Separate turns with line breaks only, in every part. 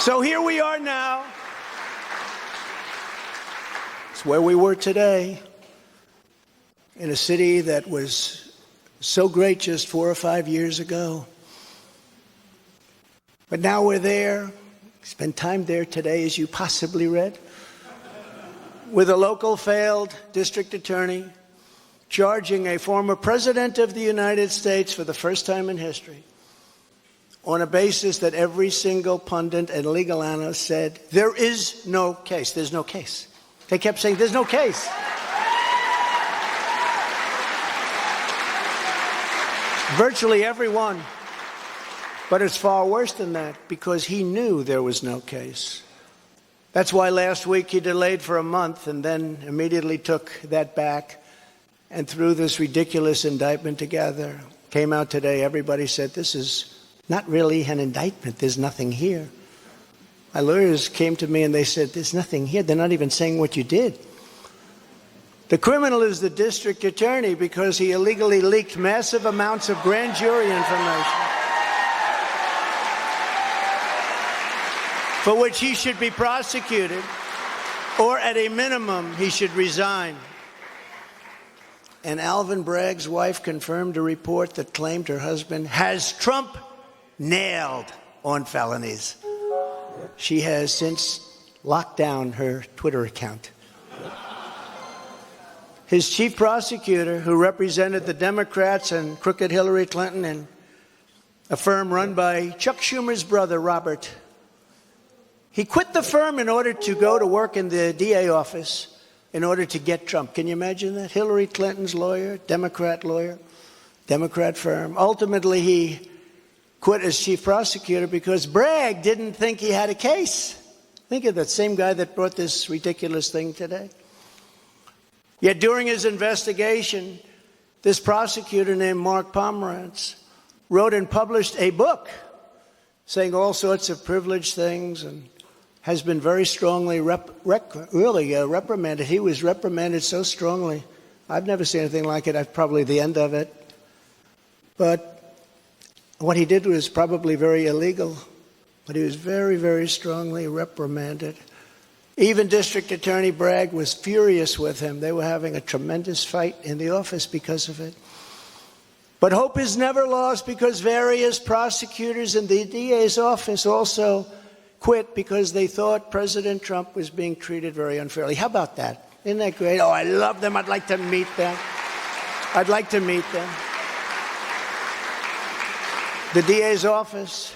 So here we are now. It's where we were today, in a city that was so great just 4 or 5 years ago. But now we're there, spent time there today, as you possibly read, with a local failed district attorney charging a former president of the United States for the first time in history on a basis that every single pundit and legal analyst said, there is no case. There's no case. They kept saying, there's no case. Virtually everyone. But it's far worse than that, because he knew there was no case. That's why last week he delayed for a month and then immediately took that back and threw this ridiculous indictment together. Came out today, everybody said, this is not really an indictment. There's nothing here. My lawyers came to me and they said, there's nothing here. They're not even saying what you did. The criminal is the district attorney because he illegally leaked massive amounts of grand jury information, for which he should be prosecuted, or at a minimum, he should resign. And Alvin Bragg's wife confirmed a report that claimed her husband has Trump nailed on felonies. She has since locked down her Twitter account. His chief prosecutor, who represented the Democrats and crooked Hillary Clinton in a firm run by Chuck Schumer's brother, Robert, he quit the firm in order to go to work in the DA office in order to get Trump. Can you imagine that? Hillary Clinton's lawyer, Democrat firm. Ultimately, he quit as chief prosecutor because Bragg didn't think he had a case. Think of that same guy that brought this ridiculous thing today. Yet during his investigation, this prosecutor named Mark Pomerantz wrote and published a book saying all sorts of privileged things and has been very strongly reprimanded. He was reprimanded so strongly. I've never seen anything like it. I've probably the end of it. But what he did was probably very illegal, but he was very, very strongly reprimanded. Even District Attorney Bragg was furious with him. They were having a tremendous fight in the office because of it. But hope is never lost, because various prosecutors in the DA's office also quit because they thought President Trump was being treated very unfairly. How about that? Isn't that great? Oh, I love them. I'd like to meet them. I'd like to meet them. The DA's office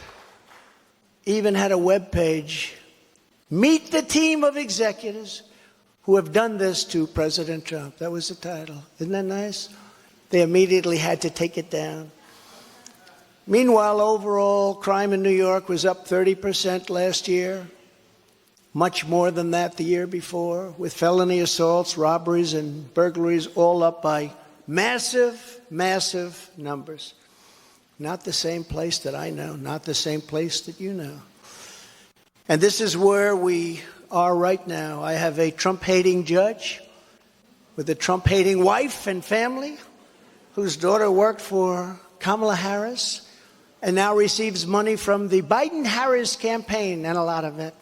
even had a web page. Meet the team of executives who have done this to President Trump. That was the title. Isn't that nice? They immediately had to take it down. Meanwhile, overall crime in New York was up 30% last year. Much more than that the year before, with felony assaults, robberies, and burglaries all up by massive, massive numbers. Not the same place that I know, not the same place that you know. And this is where we are right now. I have a Trump-hating judge with a Trump-hating wife and family whose daughter worked for Kamala Harris and now receives money from the Biden-Harris campaign, and a lot of it.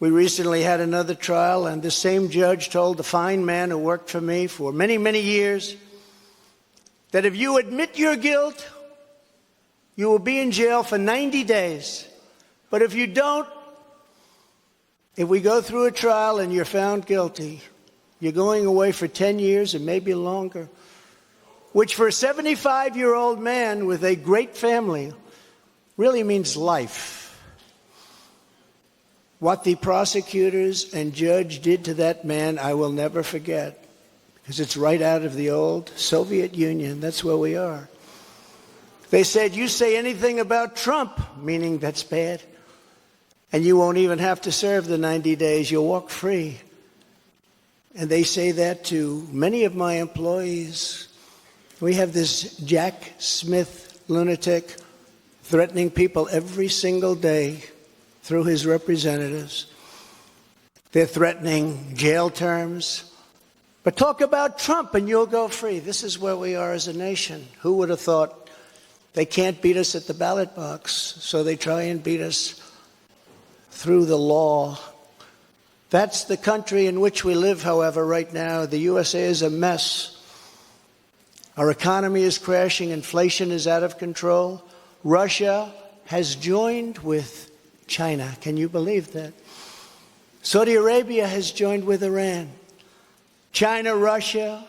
We recently had another trial, and the same judge told the fine man who worked for me for many, many years that if you admit your guilt, you will be in jail for 90 days. But if you don't, if we go through a trial and you're found guilty, you're going away for 10 years and maybe longer, which for a 75-year-old man with a great family really means life. What the prosecutors and judge did to that man, I will never forget, because it's right out of the old Soviet Union. That's where we are. They said, you say anything about Trump, meaning that's bad, and you won't even have to serve the 90 days. You'll walk free. And they say that to many of my employees. We have this Jack Smith lunatic threatening people every single day through his representatives. They're threatening jail terms. But talk about Trump and you'll go free. This is where we are as a nation. Who would have thought they can't beat us at the ballot box, so they try and beat us through the law. That's the country in which we live, however, right now. The USA is a mess. Our economy is crashing. Inflation is out of control. Russia has joined with China. Can you believe that? Saudi Arabia has joined with Iran. China, Russia,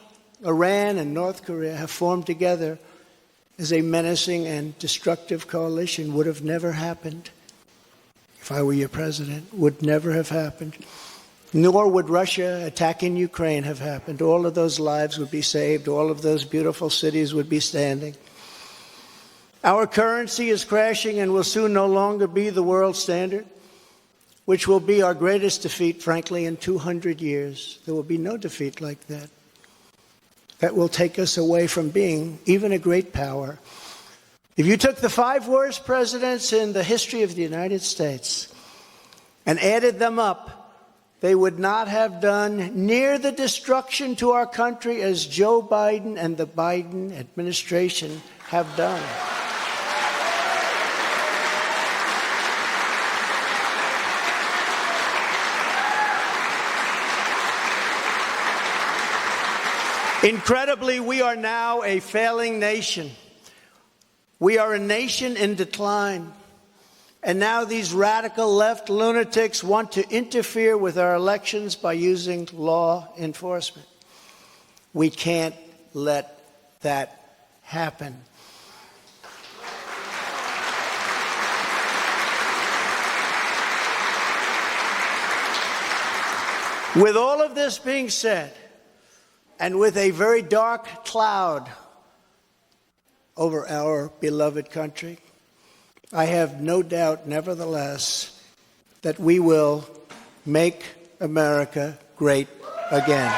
Iran, and North Korea have formed together as a menacing and destructive coalition. Would have never happened if I were your president. Would never have happened. Nor would Russia attacking Ukraine have happened. All of those lives would be saved. All of those beautiful cities would be standing. Our currency is crashing and will soon no longer be the world standard, which will be our greatest defeat, frankly, in 200 years. There will be no defeat like that. That will take us away from being even a great power. If you took the 5 worst presidents in the history of the United States and added them up, they would not have done near the destruction to our country as Joe Biden and the Biden administration have done. Incredibly, we are now a failing nation. We are a nation in decline. And now these radical left lunatics want to interfere with our elections by using law enforcement. We can't let that happen. With all of this being said, and with a very dark cloud over our beloved country, I have no doubt, nevertheless, that we will make America great again.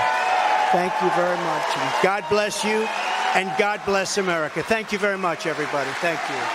Thank you very much. And God bless you, and God bless America. Thank you very much, everybody. Thank you.